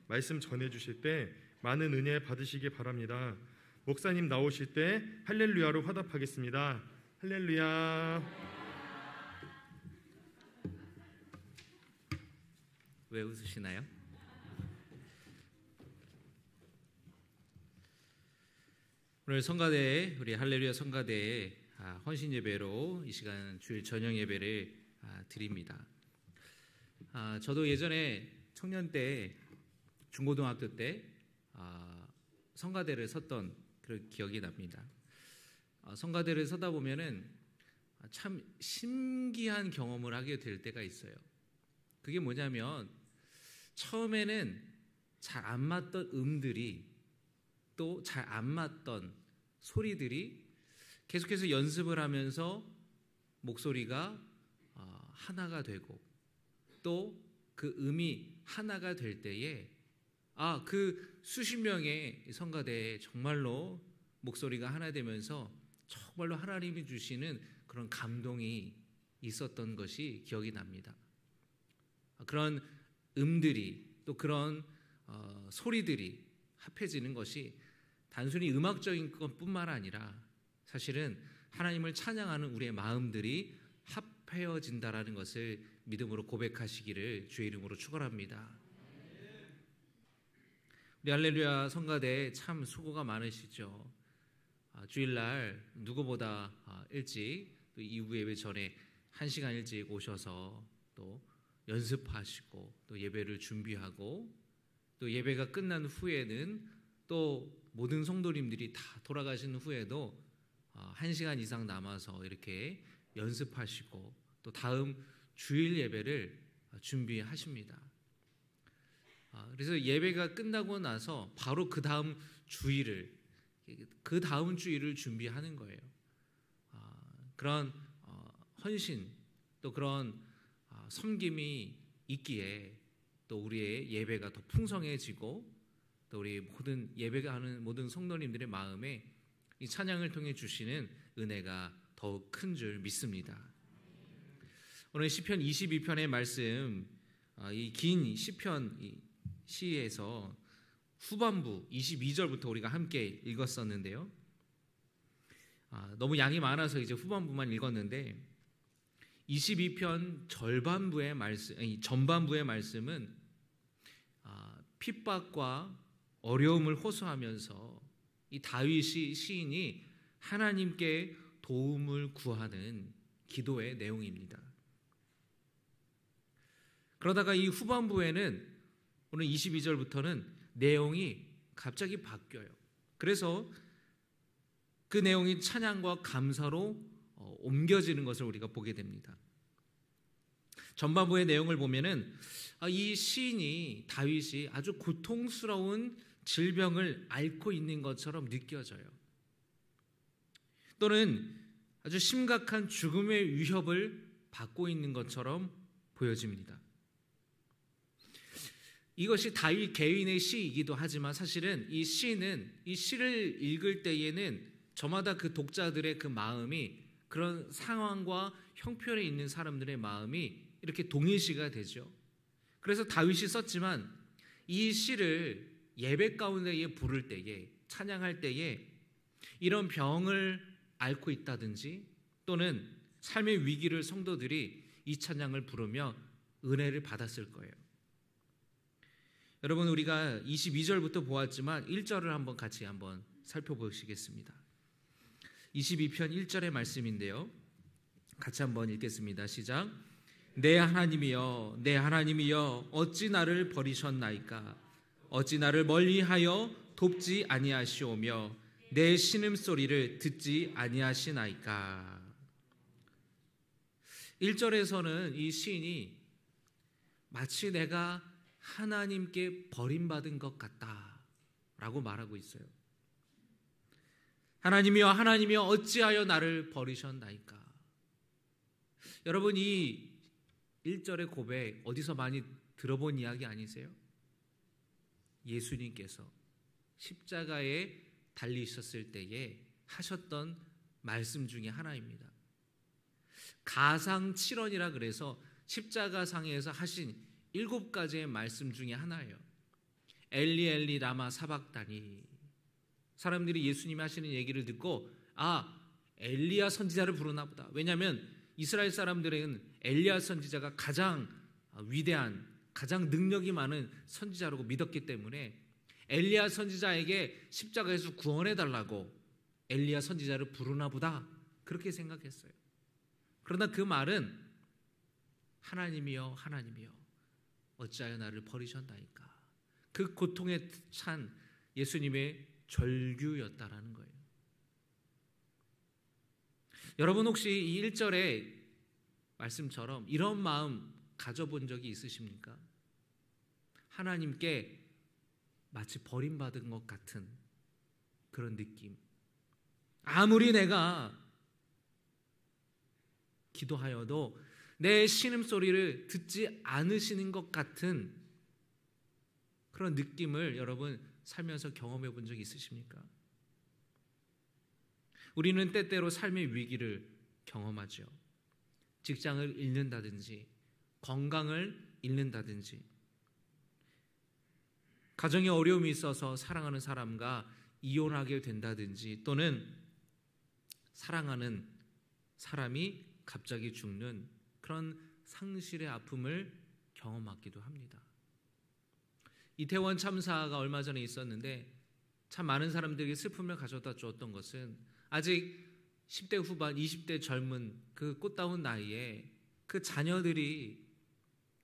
말씀 전해주실 때 많은 은혜 받으시기 바랍니다. 목사님 나오실 때 할렐루야로 화답하겠습니다. 할렐루야. 왜 웃으시나요? 오늘 성가대에, 우리 할렐루야 성가대에 헌신 예배로 이 시간 주일 저녁 예배를 드립니다. 저도 예전에 청년 때, 중고등학교 때 성가대를 섰던 그런 기억이 납니다. 성가대를 서다 보면은 참 신기한 경험을 하게 될 때가 있어요. 그게 뭐냐면 처음에는 잘 안 맞던 음들이 또 잘 안 맞던 소리들이 계속해서 연습을 하면서 목소리가 하나가 되고 또 그 음이 하나가 될 때에 그 수십 명의 성가대에 정말로 목소리가 하나 되면서 정말로 하나님이 주시는 그런 감동이 있었던 것이 기억이 납니다. 그런 음들이 또 그런 소리들이 합해지는 것이 단순히 음악적인 것뿐만 아니라 사실은 하나님을 찬양하는 우리의 마음들이 합해진다라는 것을 믿음으로 고백하시기를 주의 이름으로 축원합니다. 우리 할렐루야 성가대 참 수고가 많으시죠. 주일날 누구보다 일찍 또 이후 예배 전에 1시간 일찍 오셔서 또 연습하시고 또 예배를 준비하고 또 예배가 끝난 후에는 또 모든 성도님들이 다 돌아가신 후에도 1시간 이상 남아서 이렇게 연습하시고 또 다음 주일 예배를 준비하십니다. 그래서 예배가 끝나고 나서 바로 그 다음 주일을 준비하는 거예요. 그런 헌신 또 그런 섬김이 있기에 또 우리의 예배가 더 풍성해지고 또 우리 모든 예배가 하는 모든 성도님들의 마음에 이 찬양을 통해 주시는 은혜가 더욱 큰 줄 믿습니다. 오늘 시편 22편의 말씀, 이 긴 시편 시에서 후반부 22절부터 우리가 함께 읽었었는데요. 너무 양이 많아서 이제 후반부만 읽었는데 22편 전반부의 말씀은 핍박과 어려움을 호소하면서 이 다윗 시인이 하나님께 도움을 구하는 기도의 내용입니다. 그러다가 이 후반부에는 오늘 22절부터는 내용이 갑자기 바뀌어요. 그래서 그 내용이 찬양과 감사로 옮겨지는 것을 우리가 보게 됩니다. 전반부의 내용을 보면은 이 시인이 다윗이 아주 고통스러운 질병을 앓고 있는 것처럼 느껴져요. 또는 아주 심각한 죽음의 위협을 받고 있는 것처럼 보여집니다. 이것이 다윗 개인의 시이기도 하지만 사실은 이 시는 이 시를 읽을 때에는 저마다 그 독자들의 그 마음이 그런 상황과 형편에 있는 사람들의 마음이 이렇게 동일시가 되죠. 그래서 다윗이 썼지만 이 시를 예배 가운데에 부를 때에 찬양할 때에 이런 병을 앓고 있다든지 또는 삶의 위기를 성도들이 이 찬양을 부르며 은혜를 받았을 거예요. 여러분 우리가 22절부터 보았지만 1절을 같이 살펴보시겠습니다. 22편 1절의 말씀인데요. 같이 한번 읽겠습니다. 시작. 내 하나님이여 내 하나님이여 어찌 나를 버리셨나이까 어찌 나를 멀리하여 돕지 아니하시오며 내 신음소리를 듣지 아니하시나이까. 1절에서는 이 시인이 마치 내가 하나님께 버림받은 것 같다라고 말하고 있어요. 하나님이여 하나님이여 어찌하여 나를 버리셨나이까. 여러분 이 1절의 고백 어디서 많이 들어본 이야기 아니세요? 예수님께서 십자가에 달리셨을 때에 하셨던 말씀 중에 하나입니다. 가상칠언이라 그래서 십자가상에서 하신 7가지의 말씀 중에 하나예요. 엘리 엘리 라마 사박다니. 사람들이 예수님이 하시는 얘기를 듣고 엘리야 선지자를 부르나 보다. 왜냐하면 이스라엘 사람들은 엘리야 선지자가 가장 위대한, 가장 능력이 많은 선지자라고 믿었기 때문에 엘리야 선지자에게 십자가에서 구원해달라고 엘리야 선지자를 부르나 보다, 그렇게 생각했어요. 그러나 그 말은 하나님이여 하나님이여 어찌하여 나를 버리셨나이까, 그 고통에 찬 예수님의 절규였다라는 거예요. 여러분 혹시 이 1절의 말씀처럼 이런 마음 가져본 적이 있으십니까? 하나님께 마치 버림받은 것 같은 그런 느낌. 아무리 내가 기도하여도 내 신음소리를 듣지 않으시는 것 같은 그런 느낌을 여러분 살면서 경험해 본 적이 있으십니까? 우리는 때때로 삶의 위기를 경험하죠. 직장을 잃는다든지, 건강을 잃는다든지, 가정에 어려움이 있어서 사랑하는 사람과 이혼하게 된다든지, 또는 사랑하는 사람이 갑자기 죽는 그런 상실의 아픔을 경험하기도 합니다. 이태원 참사가 얼마 전에 있었는데 참 많은 사람들에게 슬픔을 가져다 주었던 것은 아직 10대 후반, 20대 젊은 그 꽃다운 나이에 그 자녀들이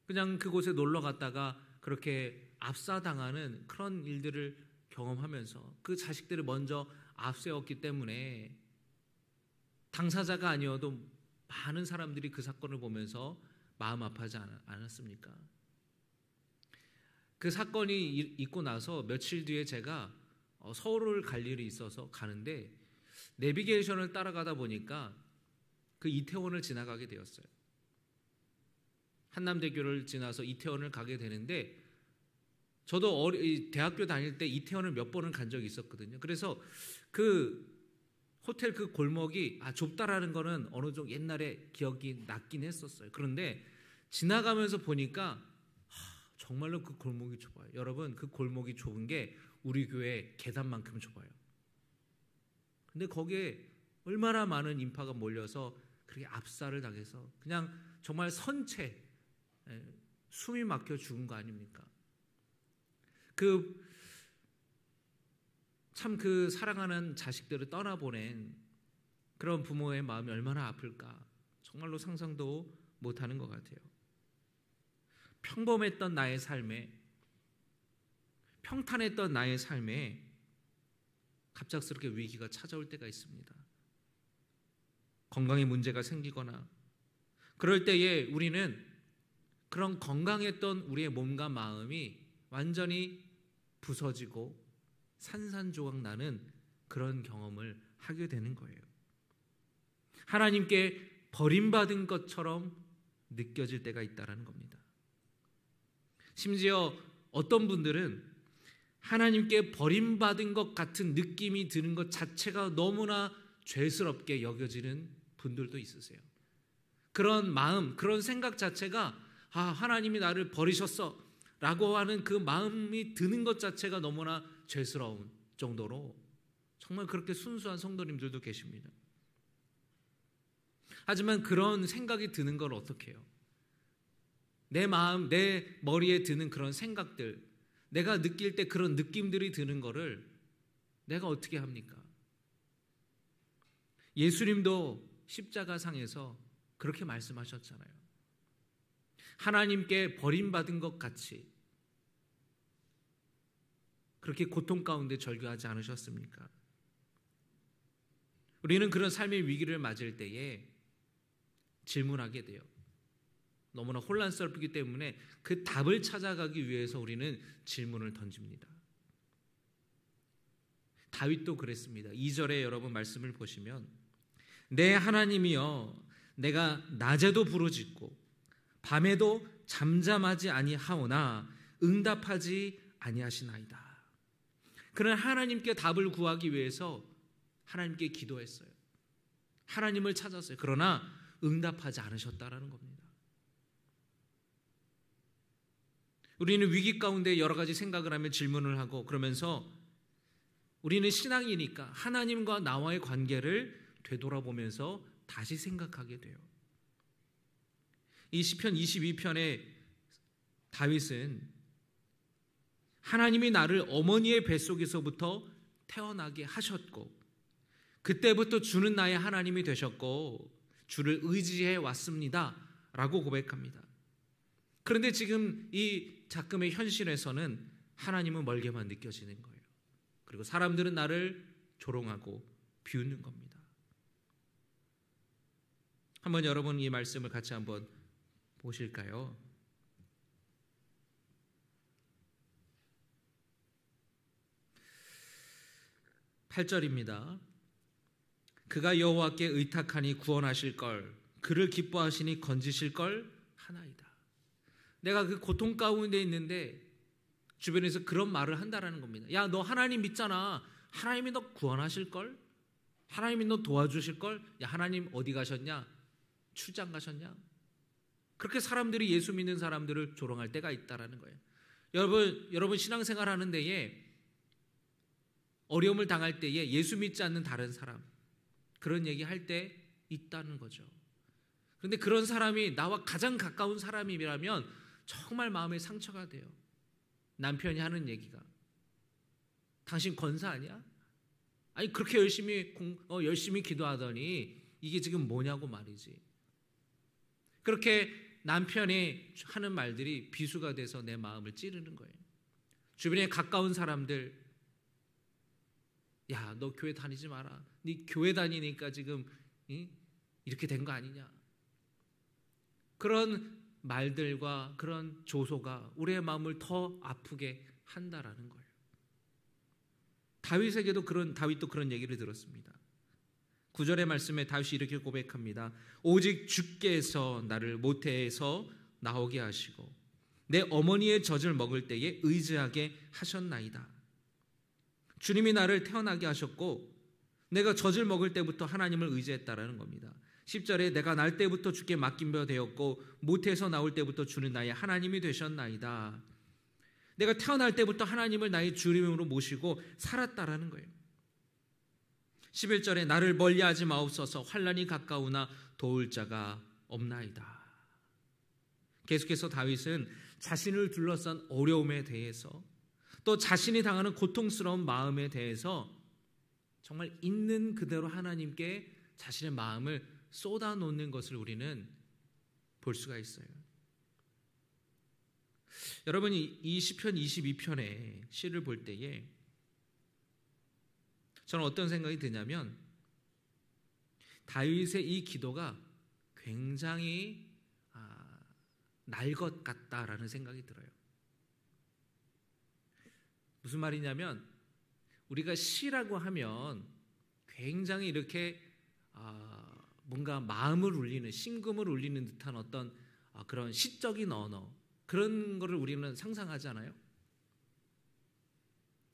그냥 그곳에 놀러 갔다가 그렇게 압사당하는 그런 일들을 경험하면서 그 자식들을 먼저 앞세웠기 때문에 당사자가 아니어도 많은 사람들이 그 사건을 보면서 마음 아파하지 않았습니까? 그 사건이 있고 나서 며칠 뒤에 제가 서울을 갈 일이 있어서 가는데 내비게이션을 따라가다 보니까 그 이태원을 지나가게 되었어요. 한남대교를 지나서 이태원을 가게 되는데 저도 대학교 다닐 때 이태원을 몇 번을 간 적이 있었거든요. 그래서 그 호텔 그 골목이 좁다라는 거는 어느 정도 옛날에 기억이 났긴 했었어요. 그런데 지나가면서 보니까 정말로 그 골목이 좁아요. 여러분, 그 골목이 좁은 게 우리 교회 계단만큼 좁아요. 근데 거기에 얼마나 많은 인파가 몰려서 그렇게 압살을 당해서 그냥 정말 선체 숨이 막혀 죽은 거 아닙니까? 참 그 사랑하는 자식들을 떠나보낸 그런 부모의 마음이 얼마나 아플까 정말로 상상도 못하는 것 같아요. 평범했던 나의 삶에, 평탄했던 나의 삶에 갑작스럽게 위기가 찾아올 때가 있습니다. 건강에 문제가 생기거나 그럴 때에 우리는 그런 건강했던 우리의 몸과 마음이 완전히 부서지고 산산조각 나는 그런 경험을 하게 되는 거예요. 하나님께 버림받은 것처럼 느껴질 때가 있다는 겁니다. 심지어 어떤 분들은 하나님께 버림받은 것 같은 느낌이 드는 것 자체가 너무나 죄스럽게 여겨지는 분들도 있으세요. 그런 마음, 그런 생각 자체가 하나님이 나를 버리셨어 라고 하는 그 마음이 드는 것 자체가 너무나 죄스러운 정도로 정말 그렇게 순수한 성도님들도 계십니다. 하지만 그런 생각이 드는 걸 어떻게 해요? 내 마음, 내 머리에 드는 그런 생각들, 내가 느낄 때 그런 느낌들이 드는 거를 내가 어떻게 합니까? 예수님도 십자가상에서 그렇게 말씀하셨잖아요. 하나님께 버림받은 것 같이 그렇게 고통 가운데 절규하지 않으셨습니까? 우리는 그런 삶의 위기를 맞을 때에 질문하게 돼요. 너무나 혼란스럽기 때문에 그 답을 찾아가기 위해서 우리는 질문을 던집니다. 다윗도 그랬습니다. 2절에 여러분 말씀을 보시면 내 하나님이여 내가 낮에도 부르짖고 밤에도 잠잠하지 아니하오나 응답하지 아니하시나이다. 그는 하나님께 답을 구하기 위해서 하나님께 기도했어요. 하나님을 찾았어요. 그러나 응답하지 않으셨다라는 겁니다. 우리는 위기 가운데 여러 가지 생각을 하며 질문을 하고 그러면서 우리는 신앙이니까 하나님과 나와의 관계를 되돌아보면서 다시 생각하게 돼요. 이 시편 22편에 다윗은 하나님이 나를 어머니의 뱃속에서부터 태어나게 하셨고 그때부터 주는 나의 하나님이 되셨고 주를 의지해 왔습니다 라고 고백합니다. 그런데 지금 이 작금의 현실에서는 하나님은 멀게만 느껴지는 거예요. 그리고 사람들은 나를 조롱하고 비웃는 겁니다. 한번 여러분 이 말씀을 같이 한번 보실까요? 8절입니다. 그가 여호와께 의탁하니 구원하실 걸, 그를 기뻐하시니 건지실 걸 하나이다. 내가 그 고통 가운데 있는데 주변에서 그런 말을 한다라는 겁니다. 야, 너 하나님 믿잖아. 하나님이 너 구원하실 걸? 하나님이 너 도와주실 걸? 야, 하나님 어디 가셨냐? 출장 가셨냐? 그렇게 사람들이 예수 믿는 사람들을 조롱할 때가 있다라는 거예요. 여러분 신앙생활 하는 데에 어려움을 당할 때에 예수 믿지 않는 다른 사람 그런 얘기 할 때 있다는 거죠. 그런데 그런 사람이 나와 가장 가까운 사람이라면 정말 마음에 상처가 돼요. 남편이 하는 얘기가 당신 권사 아니야? 아니 그렇게 열심히 기도하더니 이게 지금 뭐냐고 말이지. 그렇게 남편이 하는 말들이 비수가 돼서 내 마음을 찌르는 거예요. 주변에 가까운 사람들, 야, 너 교회 다니지 마라. 네 교회 다니니까 지금 이렇게 된 거 아니냐. 그런 말들과 그런 조소가 우리의 마음을 더 아프게 한다라는 거예요. 다윗도 그런 얘기를 들었습니다. 9절의 말씀에 다윗이 이렇게 고백합니다. 오직 주께서 나를 모태에서 나오게 하시고 내 어머니의 젖을 먹을 때에 의지하게 하셨나이다. 주님이 나를 태어나게 하셨고 내가 젖을 먹을 때부터 하나님을 의지했다라는 겁니다. 10절에 내가 날 때부터 주께 맡긴 바 되었고 모태에서 나올 때부터 주는 나의 하나님이 되셨나이다. 내가 태어날 때부터 하나님을 나의 주님으로 모시고 살았다라는 거예요. 11절에 나를 멀리하지 마옵소서 환난이 가까우나 도울 자가 없나이다. 계속해서 다윗은 자신을 둘러싼 어려움에 대해서 또 자신이 당하는 고통스러운 마음에 대해서 정말 있는 그대로 하나님께 자신의 마음을 쏟아놓는 것을 우리는 볼 수가 있어요. 여러분이 이 시편 22편의 시를 볼 때에 저는 어떤 생각이 드냐면 다윗의 이 기도가 굉장히 날 것 같다라는 생각이 들어요. 무슨 말이냐면 우리가 시라고 하면 굉장히 이렇게 뭔가 마음을 울리는 심금을 울리는 듯한 어떤 그런 시적인 언어 그런 거를 우리는 상상하지 않아요?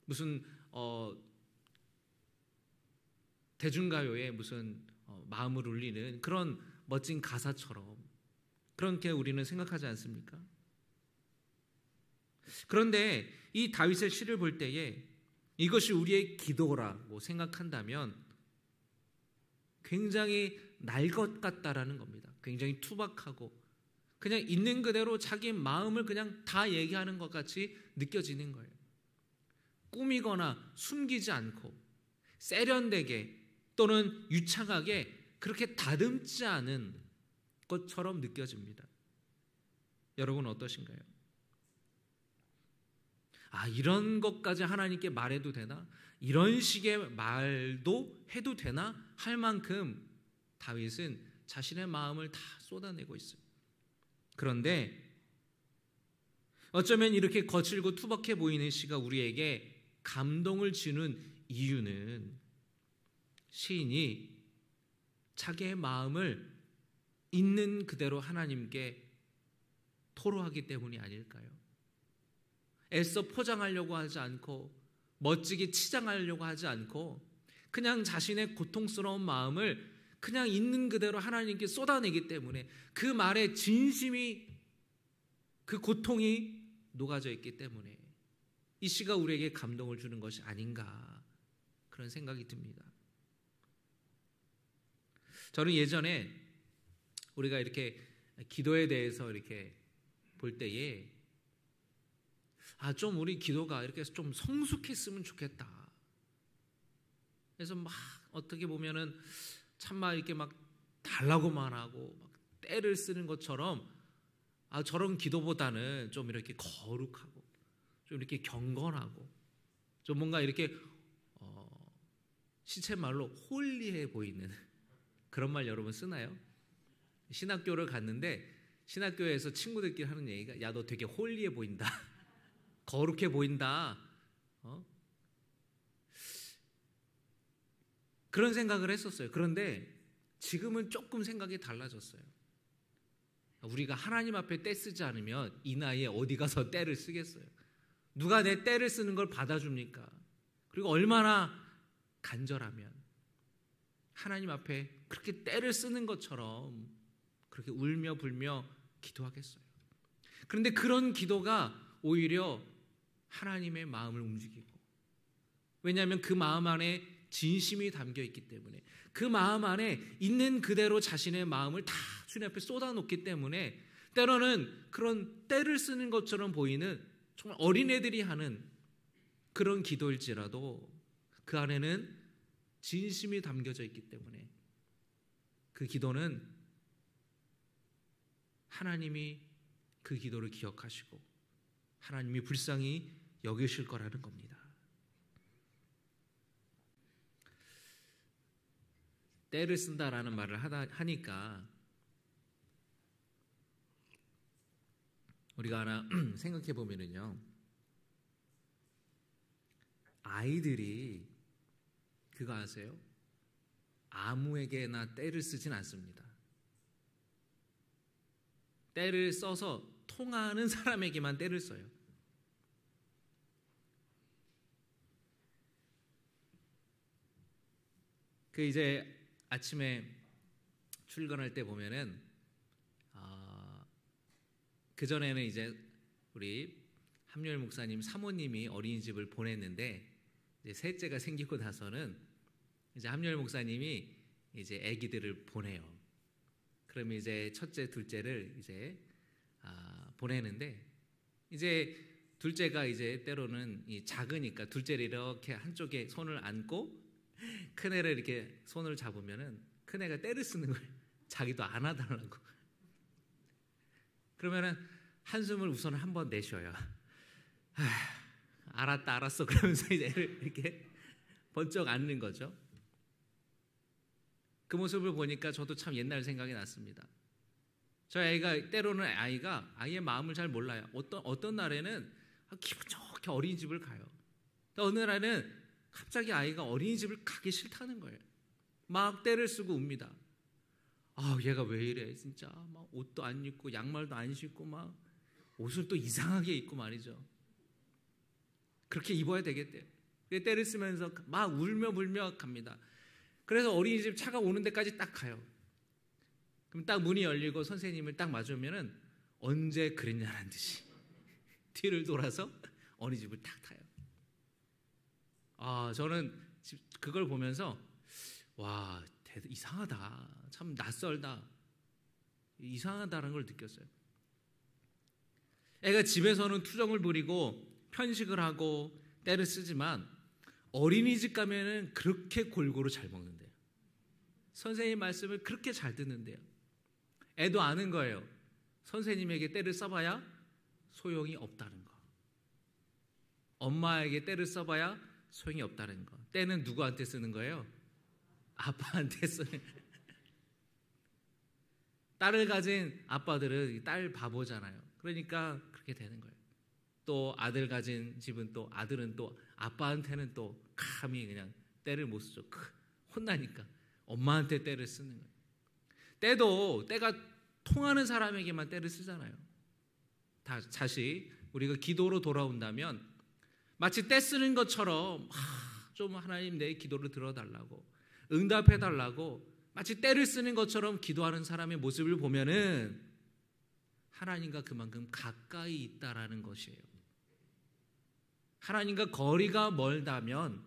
무슨 대중가요에 무슨 마음을 울리는 그런 멋진 가사처럼 그렇게 우리는 생각하지 않습니까? 그런데 이 다윗의 시를 볼 때에 이것이 우리의 기도라고 생각한다면 굉장히 날 것 같다라는 겁니다. 굉장히 투박하고 그냥 있는 그대로 자기 마음을 그냥 다 얘기하는 것 같이 느껴지는 거예요. 꾸미거나 숨기지 않고 세련되게 또는 유창하게 그렇게 다듬지 않은 것처럼 느껴집니다. 여러분 어떠신가요? 이런 것까지 하나님께 말해도 되나? 이런 식의 말도 해도 되나? 할 만큼 다윗은 자신의 마음을 다 쏟아내고 있어요. 그런데 어쩌면 이렇게 거칠고 투박해 보이는 시가 우리에게 감동을 주는 이유는 시인이 자기의 마음을 있는 그대로 하나님께 토로하기 때문이 아닐까요? 애써 포장하려고 하지 않고 멋지게 치장하려고 하지 않고 그냥 자신의 고통스러운 마음을 그냥 있는 그대로 하나님께 쏟아내기 때문에 그 말에 진심이 그 고통이 녹아져 있기 때문에 이 시가 우리에게 감동을 주는 것이 아닌가 그런 생각이 듭니다. 저는 예전에 우리가 이렇게 기도에 대해서 이렇게 볼 때에 좀 우리 기도가 이렇게 좀 성숙했으면 좋겠다. 그래서 막 어떻게 보면은 참막 이렇게 막 달라고만 하고 막 때를 쓰는 것처럼 저런 기도보다는 좀 이렇게 거룩하고 좀 이렇게 경건하고 좀 뭔가 이렇게 시체 말로 홀리해 보이는 그런 말 여러분 쓰나요? 신학교를 갔는데 신학교에서 친구들끼리 하는 얘기가 야, 너 되게 홀리해 보인다. 거룩해 보인다. 그런 생각을 했었어요. 그런데 지금은 조금 생각이 달라졌어요. 우리가 하나님 앞에 때 쓰지 않으면 이 나이에 어디 가서 때를 쓰겠어요? 누가 내 때를 쓰는 걸 받아줍니까? 그리고 얼마나 간절하면 하나님 앞에 그렇게 때를 쓰는 것처럼 그렇게 울며 불며 기도하겠어요. 그런데 그런 기도가 오히려 하나님의 마음을 움직이고, 왜냐하면 그 마음 안에 진심이 담겨 있기 때문에, 그 마음 안에 있는 그대로 자신의 마음을 다 주님 앞에 쏟아놓기 때문에 때로는 그런 때를 쓰는 것처럼 보이는 정말 어린애들이 하는 그런 기도일지라도 그 안에는 진심이 담겨져 있기 때문에 그 기도는 하나님이 그 기도를 기억하시고 하나님이 불쌍히 여기실 거라는 겁니다. 때를 쓴다라는 말을 하니까 우리가 하나 생각해 보면은요, 아이들이 그거 아세요? 아무에게나 때를 쓰진 않습니다. 때를 써서 통하는 사람에게만 때를 써요. 그 이제 아침에 출근할 때 보면은 그 전에는 이제 우리 함요일 목사님 사모님이 어린이집을 보냈는데 이제 셋째가 생기고 나서는 이제 함요일 목사님이 이제 아기들을 보내요. 그러면 이제 첫째, 둘째를 이제 보내는데 이제 둘째가 이제 때로는 작으니까 둘째를 이렇게 한쪽에 손을 안고 큰애를 이렇게 손을 잡으면은 큰애가 때를 쓰는 거예요. 자기도 안아달라고. 그러면은 한숨을 우선 한번 내쉬어요. 알았다, 알았어. 그러면서 이제 애를 이렇게 번쩍 안는 거죠. 그 모습을 보니까 저도 참 옛날 생각이 났습니다. 저희 아이가 때로는 아이의 마음을 잘 몰라요. 어떤 날에는 기분 좋게 어린이집을 가요. 어느 날에는 갑자기 아이가 어린이집을 가기 싫다는 거예요. 막 때를 쓰고 웁니다. 얘가 왜 이래 진짜. 막 옷도 안 입고 양말도 안 신고 막 옷을 또 이상하게 입고 말이죠. 그렇게 입어야 되겠대요. 때를 쓰면서 막 울며 불며 갑니다. 그래서 어린이집 차가 오는 데까지 딱 가요. 그럼 딱 문이 열리고 선생님을 딱 마주하면은 언제 그랬냐는 듯이 뒤를 돌아서 어린이집을 딱 타요. 저는 그걸 보면서 와, 이상하다. 참 낯설다. 이상하다는 걸 느꼈어요. 애가 집에서는 투정을 부리고 편식을 하고 때를 쓰지만 어린이집 가면은 그렇게 골고루 잘 먹는데요. 선생님 말씀을 그렇게 잘 듣는데요. 애도 아는 거예요. 선생님에게 때를 써봐야 소용이 없다는 거. 엄마에게 때를 써봐야 소용이 없다는 거. 때는 누구한테 쓰는 거예요? 아빠한테 쓰는. 딸을 가진 아빠들은 딸 바보잖아요. 그러니까 그렇게 되는 거예요. 또 아들 가진 집은 또 아들은 또 아빠한테는 또 감히 그냥 때를 못 쓰죠. 혼나니까 엄마한테 때를 쓰는 거예요. 때가 통하는 사람에게만 때를 쓰잖아요. 다시 우리가 기도로 돌아온다면 마치 때 쓰는 것처럼 좀 하나님 내 기도를 들어달라고 응답해달라고 마치 때를 쓰는 것처럼 기도하는 사람의 모습을 보면은 하나님과 그만큼 가까이 있다라는 것이에요. 하나님과 거리가 멀다면,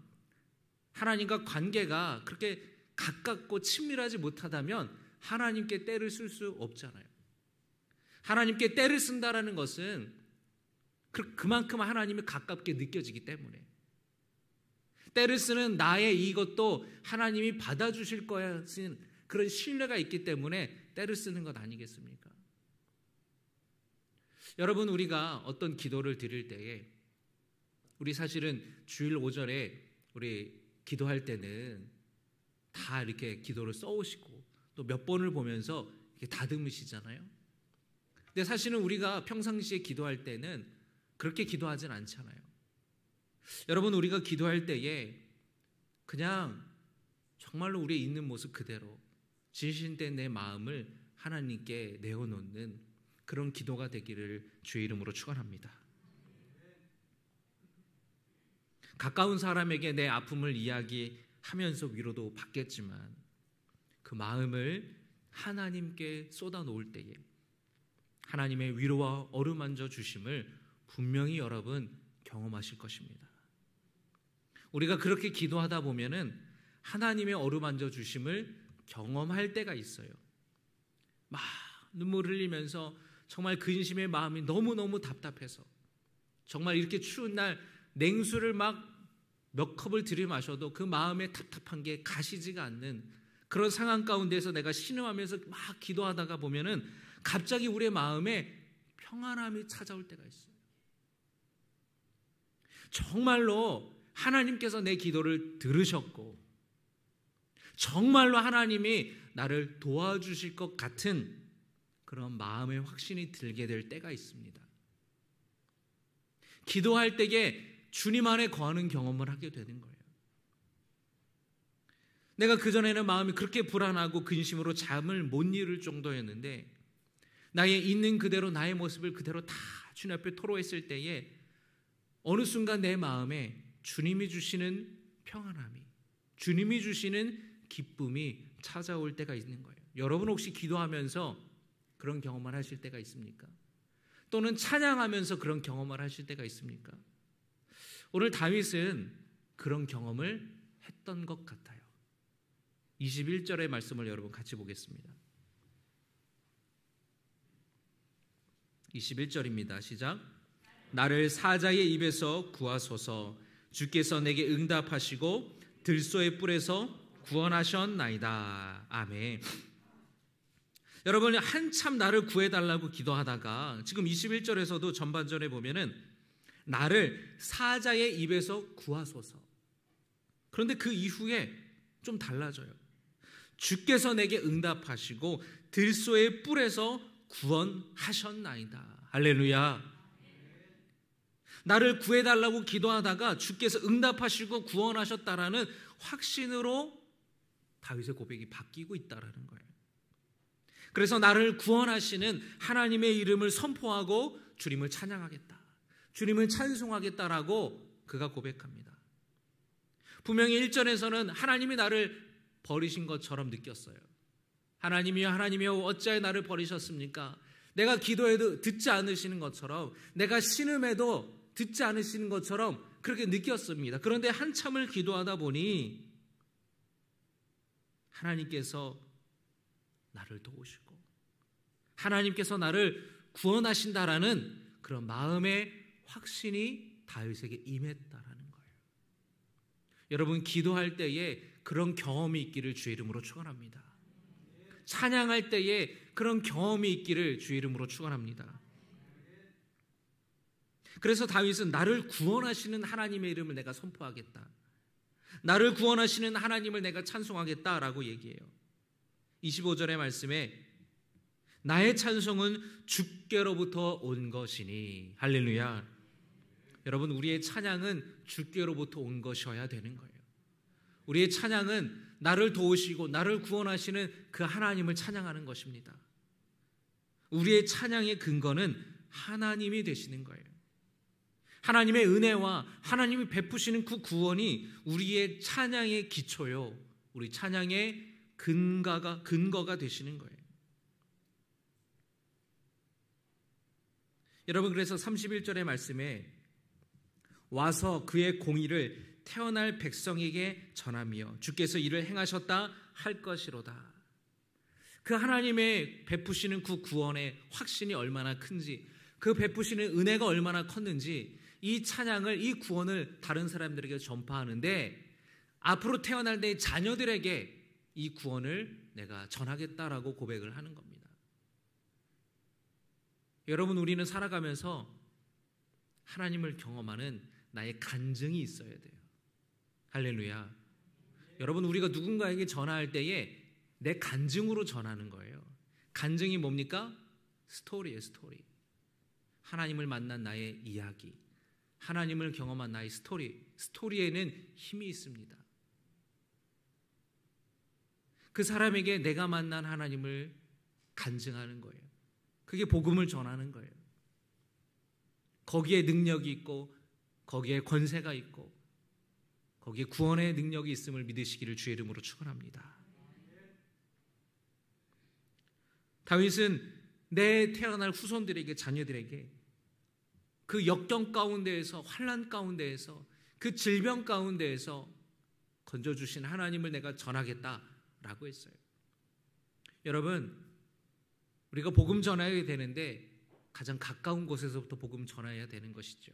하나님과 관계가 그렇게 가깝고 친밀하지 못하다면 하나님께 때를 쓸 수 없잖아요. 하나님께 때를 쓴다라는 것은 그만큼 하나님이 가깝게 느껴지기 때문에, 때를 쓰는 나의 이것도 하나님이 받아주실 거야 쓰는 그런 신뢰가 있기 때문에 때를 쓰는 것 아니겠습니까? 여러분, 우리가 어떤 기도를 드릴 때에, 우리 사실은 주일 오전에 우리 기도할 때는 다 이렇게 기도를 써오시고 또 몇 번을 보면서 이렇게 다듬으시잖아요. 근데 사실은 우리가 평상시에 기도할 때는 그렇게 기도하진 않잖아요. 여러분, 우리가 기도할 때에 그냥 정말로 우리의 있는 모습 그대로 진실된 내 마음을 하나님께 내어놓는 그런 기도가 되기를 주의 이름으로 축원합니다. 가까운 사람에게 내 아픔을 이야기하면서 위로도 받겠지만 그 마음을 하나님께 쏟아놓을 때에 하나님의 위로와 어루만져 주심을 분명히 여러분 경험하실 것입니다. 우리가 그렇게 기도하다 보면은 하나님의 어루만져 주심을 경험할 때가 있어요. 막 눈물 흘리면서 정말 근심의 마음이 너무너무 답답해서, 정말 이렇게 추운 날 냉수를 막 몇 컵을 들이마셔도 그 마음의 답답한 게 가시지가 않는 그런 상황 가운데서 내가 신음하면서 막 기도하다가 보면은 갑자기 우리의 마음에 평안함이 찾아올 때가 있어요. 정말로 하나님께서 내 기도를 들으셨고 정말로 하나님이 나를 도와주실 것 같은 그런 마음의 확신이 들게 될 때가 있습니다. 기도할 때에 주님 안에 거하는 경험을 하게 되는 거예요. 내가 그전에는 마음이 그렇게 불안하고 근심으로 잠을 못 이룰 정도였는데 나의 있는 그대로 나의 모습을 그대로 다 주님 앞에 토로했을 때에 어느 순간 내 마음에 주님이 주시는 평안함이, 주님이 주시는 기쁨이 찾아올 때가 있는 거예요. 여러분 혹시 기도하면서 그런 경험을 하실 때가 있습니까? 또는 찬양하면서 그런 경험을 하실 때가 있습니까? 오늘 다윗은 그런 경험을 했던 것 같아요. 21절의 말씀을 여러분 같이 보겠습니다. 21절입니다. 시작. 나를 사자의 입에서 구하소서. 주께서 내게 응답하시고 들소의 뿔에서 구원하셨나이다. 아멘. 여러분, 한참 나를 구해달라고 기도하다가 지금 21절에서도 전반전에 보면은 나를 사자의 입에서 구하소서. 그런데 그 이후에 좀 달라져요. 주께서 내게 응답하시고 들소의 뿔에서 구원하셨나이다. 할렐루야. 나를 구해달라고 기도하다가 주께서 응답하시고 구원하셨다라는 확신으로 다윗의 고백이 바뀌고 있다라는 거예요. 그래서 나를 구원하시는 하나님의 이름을 선포하고 주님을 찬양하겠다, 주님을 찬송하겠다라고 그가 고백합니다. 분명히 1절에서는 하나님이 나를 버리신 것처럼 느꼈어요. 하나님이여 하나님이여 어찌하여 나를 버리셨습니까? 내가 기도해도 듣지 않으시는 것처럼, 내가 신음해도 듣지 않으시는 것처럼 그렇게 느꼈습니다. 그런데 한참을 기도하다 보니 하나님께서 나를 도우시고 하나님께서 나를 구원하신다라는 그런 마음의 확신이 다윗에게 임했다라는 거예요. 여러분, 기도할 때에 그런 경험이 있기를 주의 이름으로 축원합니다. 찬양할 때에 그런 경험이 있기를 주의 이름으로 축원합니다. 그래서 다윗은 나를 구원하시는 하나님의 이름을 내가 선포하겠다, 나를 구원하시는 하나님을 내가 찬송하겠다라고 얘기해요. 25절의 말씀에 나의 찬송은 주께로부터 온 것이니. 할렐루야. 여러분, 우리의 찬양은 주께로부터 온 것이어야 되는 거예요. 우리의 찬양은 나를 도우시고 나를 구원하시는 그 하나님을 찬양하는 것입니다. 우리의 찬양의 근거는 하나님이 되시는 거예요. 하나님의 은혜와 하나님이 베푸시는 그 구원이 우리의 찬양의 기초요, 우리 찬양의 근거가 되시는 거예요. 여러분, 그래서 31절의 말씀에 와서 그의 공의를 태어날 백성에게 전하며 주께서 이를 행하셨다 할 것이로다. 그 하나님의 베푸시는 그 구원의 확신이 얼마나 큰지, 그 베푸시는 은혜가 얼마나 컸는지 이 찬양을, 이 구원을 다른 사람들에게 전파하는데 앞으로 태어날 내 자녀들에게 이 구원을 내가 전하겠다라고 고백을 하는 겁니다. 여러분, 우리는 살아가면서 하나님을 경험하는 나의 간증이 있어야 돼요. 할렐루야. 여러분, 우리가 누군가에게 전화할 때에 내 간증으로 전하는 거예요. 간증이 뭡니까? 스토리예요, 스토리. 하나님을 만난 나의 이야기, 하나님을 경험한 나의 스토리. 스토리에는 힘이 있습니다. 그 사람에게 내가 만난 하나님을 간증하는 거예요. 그게 복음을 전하는 거예요. 거기에 능력이 있고 거기에 권세가 있고 거기에 구원의 능력이 있음을 믿으시기를 주의 이름으로 축원합니다. 다윗은 내 태어날 후손들에게, 자녀들에게 그 역경 가운데에서, 환난 가운데에서, 그 질병 가운데에서 건져주신 하나님을 내가 전하겠다라고 했어요. 여러분, 우리가 복음 전해야 되는데 가장 가까운 곳에서부터 복음 전해야 되는 것이죠.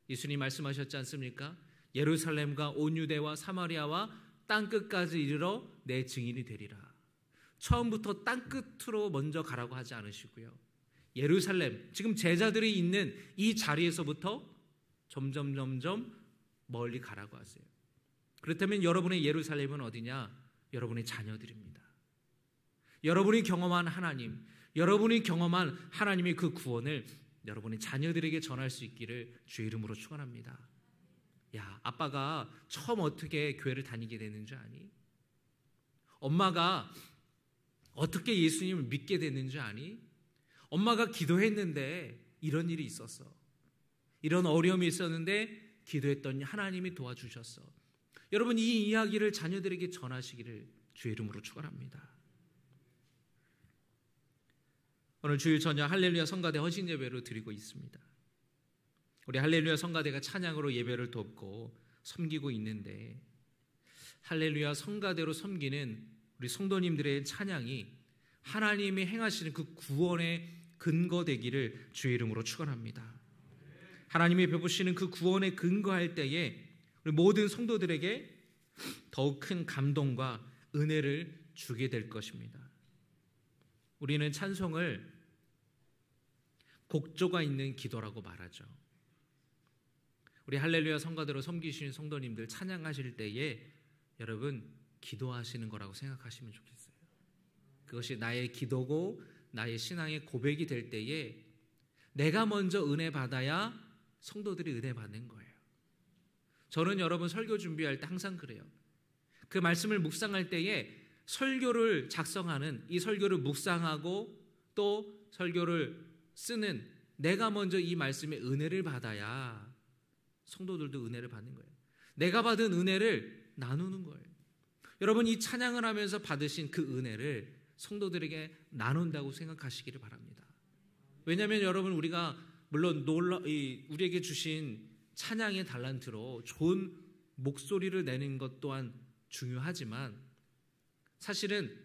예수님 말씀하셨지 않습니까? 예루살렘과 온 유대와 사마리아와 땅끝까지 이르러 내 증인이 되리라. 처음부터 땅끝으로 먼저 가라고 하지 않으시고요, 예루살렘, 지금 제자들이 있는 이 자리에서부터 점점 멀리 가라고 하세요. 그렇다면 여러분의 예루살렘은 어디냐? 여러분의 자녀들입니다. 여러분이 경험한 하나님, 여러분이 경험한 하나님의 그 구원을 여러분의 자녀들에게 전할 수 있기를 주의 이름으로 축원합니다. 야, 아빠가 처음 어떻게 교회를 다니게 됐는지 아니? 엄마가 어떻게 예수님을 믿게 됐는지 아니? 엄마가 기도했는데 이런 일이 있었어. 이런 어려움이 있었는데 기도했더니 하나님이 도와주셨어. 여러분, 이 이야기를 자녀들에게 전하시기를 주의 이름으로 축원합니다. 오늘 주일 저녁 할렐루야 성가대 헌신 예배를 드리고 있습니다. 우리 할렐루야 성가대가 찬양으로 예배를 돕고 섬기고 있는데, 할렐루야 성가대로 섬기는 우리 성도님들의 찬양이 하나님이 행하시는 그 구원의 근거 되기를 주의 이름으로 축원합니다. 하나님이 베푸시는 그 구원에 근거할 때에 우리 모든 성도들에게 더욱 큰 감동과 은혜를 주게 될 것입니다. 우리는 찬송을 곡조가 있는 기도라고 말하죠. 우리 할렐루야 성가대로 섬기시는 성도님들 찬양하실 때에 여러분 기도하시는 거라고 생각하시면 좋겠어요. 그것이 나의 기도고 나의 신앙의 고백이 될 때에 내가 먼저 은혜 받아야 성도들이 은혜 받는 거예요. 저는 여러분 설교 준비할 때 항상 그래요. 그 말씀을 묵상할 때에 설교를 작성하는, 이 설교를 묵상하고 또 설교를 쓰는 내가 먼저 이 말씀의 은혜를 받아야 성도들도 은혜를 받는 거예요. 내가 받은 은혜를 나누는 거예요. 여러분, 이 찬양을 하면서 받으신 그 은혜를 성도들에게 나눈다고 생각하시기를 바랍니다. 왜냐하면 여러분, 우리가 물론 우리에게 주신 찬양의 달란트로 좋은 목소리를 내는 것 또한 중요하지만 사실은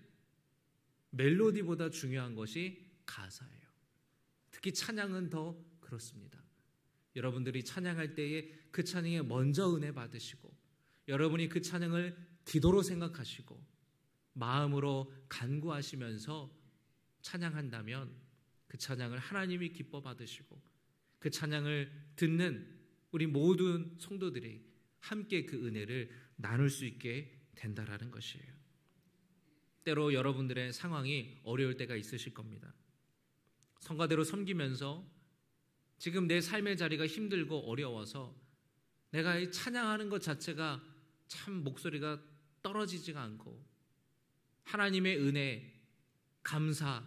멜로디보다 중요한 것이 가사예요. 특히 찬양은 더 그렇습니다. 여러분들이 찬양할 때에 그 찬양에 먼저 은혜 받으시고 여러분이 그 찬양을 기도로 생각하시고 마음으로 간구하시면서 찬양한다면 그 찬양을 하나님이 기뻐 받으시고 그 찬양을 듣는 우리 모든 성도들이 함께 그 은혜를 나눌 수 있게 된다라는 것이에요. 때로 여러분들의 상황이 어려울 때가 있으실 겁니다. 성가대로 섬기면서 지금 내 삶의 자리가 힘들고 어려워서 내가 이 찬양하는 것 자체가 참 목소리가 떨어지지가 않고 하나님의 은혜, 감사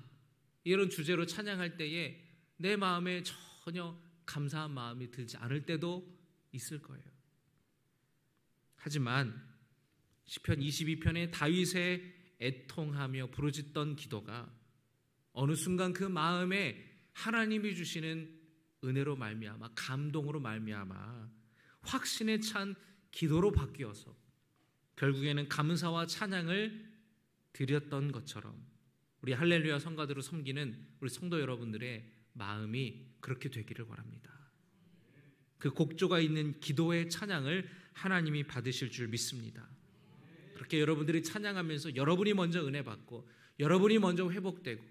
이런 주제로 찬양할 때에 내 마음에 전혀 감사한 마음이 들지 않을 때도 있을 거예요. 하지만 시편 22편의 다윗의 애통하며 부르짖던 기도가 어느 순간 그 마음에 하나님이 주시는 은혜로 말미암아, 감동으로 말미암아 확신에 찬 기도로 바뀌어서 결국에는 감사와 찬양을 드렸던 것처럼 우리 할렐루야 성가대로 섬기는 우리 성도 여러분들의 마음이 그렇게 되기를 바랍니다. 그 곡조가 있는 기도의 찬양을 하나님이 받으실 줄 믿습니다. 그렇게 여러분들이 찬양하면서 여러분이 먼저 은혜 받고 여러분이 먼저 회복되고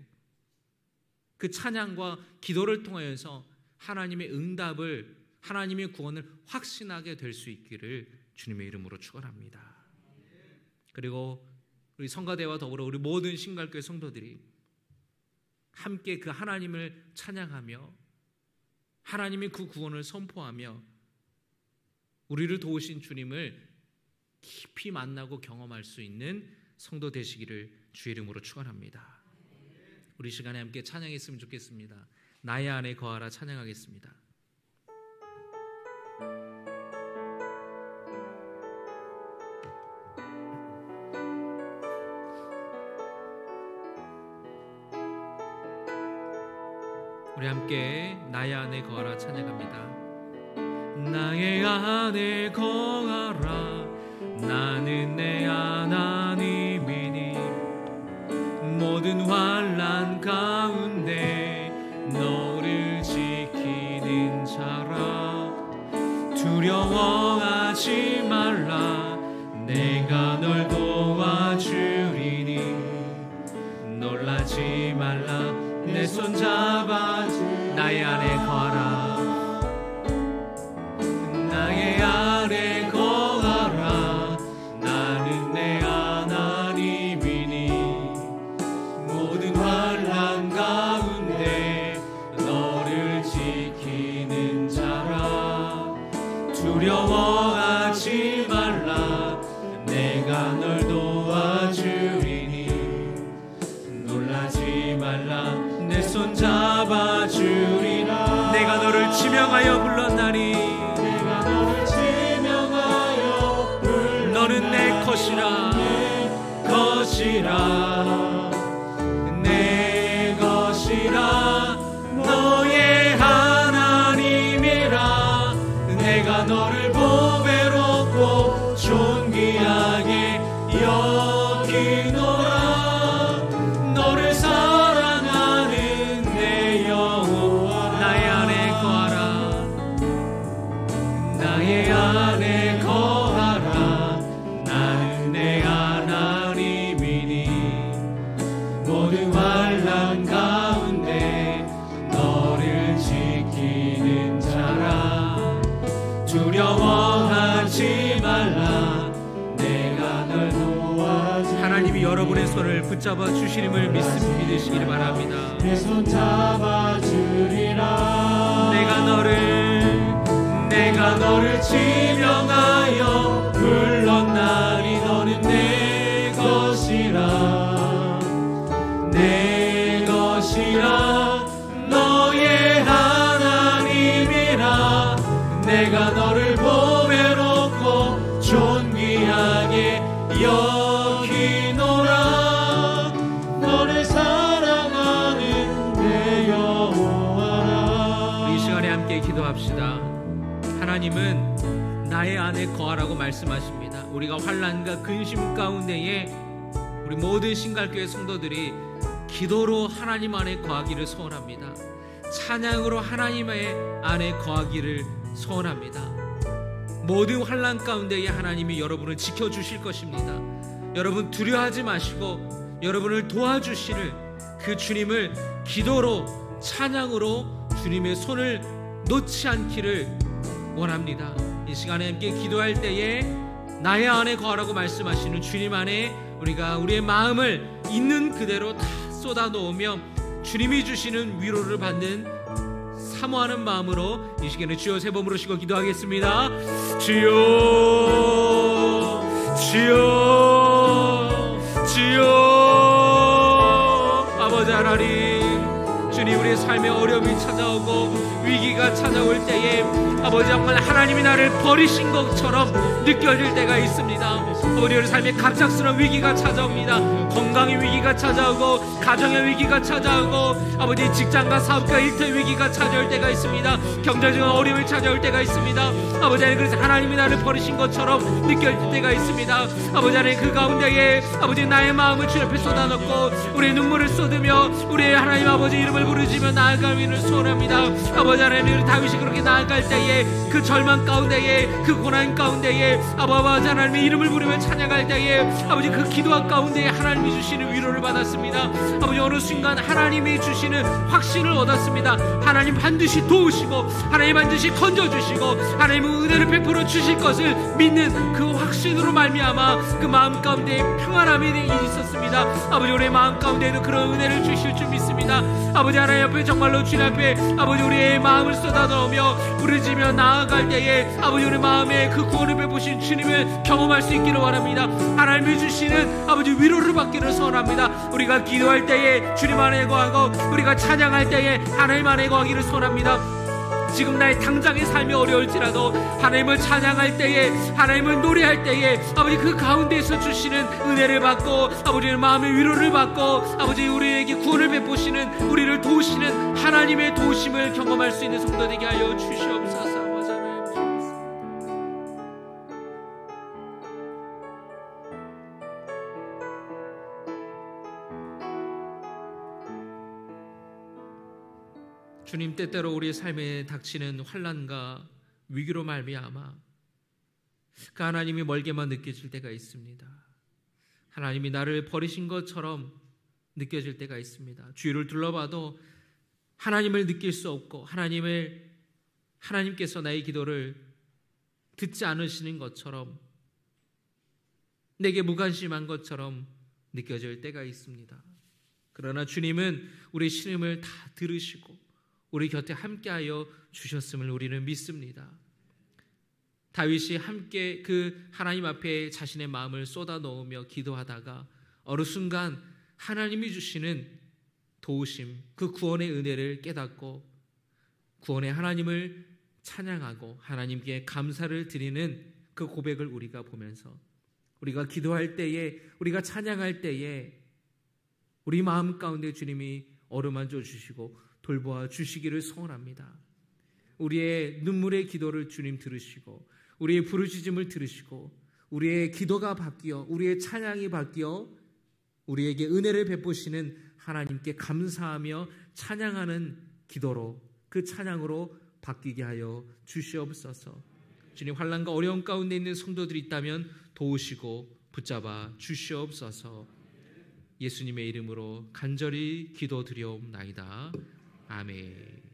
그 찬양과 기도를 통하여서 하나님의 응답을, 하나님의 구원을 확신하게 될 수 있기를 주님의 이름으로 축원합니다. 그리고 우리 성가대와 더불어 우리 모든 신갈교회 성도들이 함께 그 하나님을 찬양하며 하나님의 그 구원을 선포하며 우리를 도우신 주님을 깊이 만나고 경험할 수 있는 성도 되시기를 주의 이름으로 축원합니다. 우리 시간에 함께 찬양했으면 좋겠습니다. 나의 안에 거하라 찬양하겠습니다. 우리 함께 나의 안에 거하라 찬양합니다. 나의 안에 거하라 나는 내 하나님이니 모든 환난 가운데 너를 지키는 자라 두려워하지 말라 내가 널 도와주리니 놀라지 말라 내 손 잡아 나의 안에 거하라 나의 안에 거하라 나는 내 하나님이니 모든 환난 가운데 너를 지키는 자라 두려워하지 말라 내가 널 도와주리니 놀라지 말라 내 손 잡아주리라 내가 너를 지명하여 불렀나니 내가 너를 지명하여 불렀나니 너는 내 것이라 내 것이라 너의 하나님이라 내가 너를 보배롭고 존귀하게 여기노라 너를 사랑하는 내 영혼 나의 안에 거하라 나의 안에 거하라 나는 내 하나님이니 모든 환난 가운데 너를 지키는 자라 두려워하지 말라 내가 널 도와주리니 하나님이 여러분의 손을 붙잡아 주시림을 믿으시기를 바랍니다. 내 손 잡아주리라 내가 너를 지명하여 불렀나니 너는 내 것이라 너의 하나님이라 내가 너를 보배롭고 존귀하게 여기노라 너를 사랑하는 내 여호와라. 우리 이 시간에 함께 기도합시다. 하나님은 나의 안에 거하라고 말씀하십니다. 우리가 환난과 근심 가운데에 우리 모든 신갈교회 성도들이 기도로 하나님 안에 거하기를 소원합니다. 찬양으로 하나님의 안에 거하기를 소원합니다. 모든 환난 가운데에 하나님이 여러분을 지켜주실 것입니다. 여러분 두려워하지 마시고 여러분을 도와주시는 그 주님을 기도로 찬양으로 주님의 손을 놓지 않기를 원합니다. 이 시간에 함께 기도할 때에 나의 안에 거하라고 말씀하시는 주님 안에 우리가 우리의 마음을 있는 그대로 다 쏟아 놓으며 주님이 주시는 위로를 받는 사모하는 마음으로 이 시간에 주여 세 번 부르시고 기도하겠습니다. 주여 주여 주여 아버지 하나님, 주님 우리의 삶에 어려움이 찾아오고 위기가 위기가 찾아올 때에 아버지 정말 하나님이 나를 버리신 것처럼 느껴질 때가 있습니다. 아버지 우리 삶에 갑작스러운 위기가 찾아옵니다. 건강의 위기가 찾아오고 가정의 위기가 찾아오고 아버지 직장과 사업과 일터의 위기가 찾아올 때가 있습니다. 경제적인 어려움이 찾아올 때가 있습니다. 아버지 하나님 그래서 하나님이 나를 버리신 것처럼 느껴질 때가 있습니다. 아버지 하나님 그 가운데에 아버지 나의 마음을 주 옆에 쏟아놓고 우리의 눈물을 쏟으며 우리의 하나님 아버지 이름을 부르짖으며 나아가기를 소원합니다. 아버지 하나님 우리 다윗이 그렇게 나아갈 때에 그 절망 가운데에 그 고난 가운데에 아버지 하나님의 이름을 부르며 찬양할 때에 아버지 그 기도와 가운데에 하나님이 주시는 위로를 받았습니다. 아버지 어느 순간 하나님이 주시는 확신을 얻었습니다. 하나님 반드시 도우시고 하나님 반드시 건져주시고 하나님은 은혜를 베풀어 주실 것을 믿는 그 확신으로 말미암아 그 마음 가운데 평안함이 있었습니다. 아버지 우리의 마음 가운데에도 그런 은혜를 주실 줄 믿습니다. 아버지 하나님 앞에 정말로 주님 앞에 아버지 우리의 마음을 쏟아넣으며 부르짖으며 나아갈 때에 아버지 우리 마음에 그 구원을 베푸신 주님을 경험할 수 있기를 원합니다. 하나님이 주시는 아버지 위로를 받기를 소원합니다. 우리가 기도할 때에 주님 안에 거하고 우리가 찬양할 때에 하나님 안에 거하기를 소원합니다. 지금 나의 당장의 삶이 어려울지라도 하나님을 찬양할 때에 하나님을 노래할 때에 아버지 그 가운데에서 주시는 은혜를 받고 아버지의 마음의 위로를 받고 아버지 우리에게 구원을 베푸시는 우리를 도우시는 하나님의 도우심을 경험할 수 있는 성도 되게 하여 주시옵소서. 주님 때때로 우리의 삶에 닥치는 환난과 위기로 말미암아 그 하나님이 멀게만 느껴질 때가 있습니다. 하나님이 나를 버리신 것처럼 느껴질 때가 있습니다. 주위를 둘러봐도 하나님을 느낄 수 없고 하나님께서 나의 기도를 듣지 않으시는 것처럼 내게 무관심한 것처럼 느껴질 때가 있습니다. 그러나 주님은 우리의 신음을 다 들으시고 우리 곁에 함께하여 주셨음을 우리는 믿습니다. 다윗이 함께 그 하나님 앞에 자신의 마음을 쏟아넣으며 기도하다가 어느 순간 하나님이 주시는 도우심, 그 구원의 은혜를 깨닫고 구원의 하나님을 찬양하고 하나님께 감사를 드리는 그 고백을 우리가 보면서 우리가 기도할 때에 우리가 찬양할 때에 우리 마음 가운데 주님이 어루만져 주시고 돌보아 주시기를 소원합니다. 우리의 눈물의 기도를 주님 들으시고 우리의 부르짖음을 들으시고 우리의 기도가 바뀌어 우리의 찬양이 바뀌어 우리에게 은혜를 베푸시는 하나님께 감사하며 찬양하는 기도로 그 찬양으로 바뀌게 하여 주시옵소서. 주님 환난과 어려움 가운데 있는 성도들이 있다면 도우시고 붙잡아 주시옵소서. 예수님의 이름으로 간절히 기도드리옵나이다. 아멘.